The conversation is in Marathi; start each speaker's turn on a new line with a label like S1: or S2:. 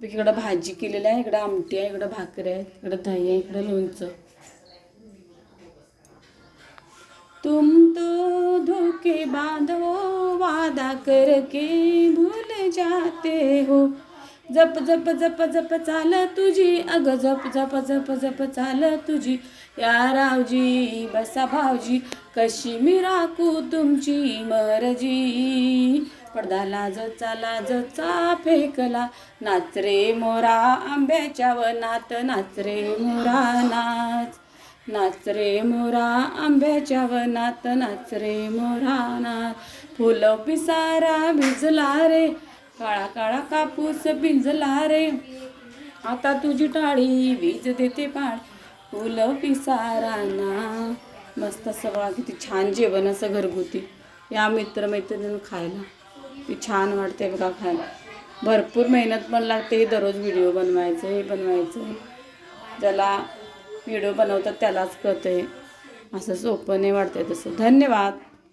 S1: इकडं भाजी केलेली आहे, इकडं आमटी आहे, इकडं भाकरी आहे, इकडं दही आहे, इकडं लोणचं. तुम तो धोखेबाज हो, वादा करके भूल जाते हो. जप जप जप जप चाल तुझी, अग जप जप जप जप चाल तुझी. या रावजी बसा भावजी, कशी मी राखू तुमची मर्जी. पडदा लाजचा लाजचा फेकला, नाच रे मोरा आंब्याच्या वनात, नाच रे मोरा नाच. नाच रे मोरा आंब्याच्या वनात, नाच रे मोरा नाच. फुलं पिसारा भिजला रे, काळा काळा कापूस भिजला रे. आता तुझी टाळी वीज देते पाळ, फुलं पिसारा ना. मस्त सगळं किती छान जेवण असं घरगुती. या मित्रमैत्रिणींना खायला ती छान वाटते बघा खायला. भरपूर मेहनत पण लागते दररोज व्हिडिओ बनवायचं, हे बनवायचं. ज्याला व्हिडिओ बनवतात त्यालाच कळते, असं सोपं नाही वाटते तसं. धन्यवाद.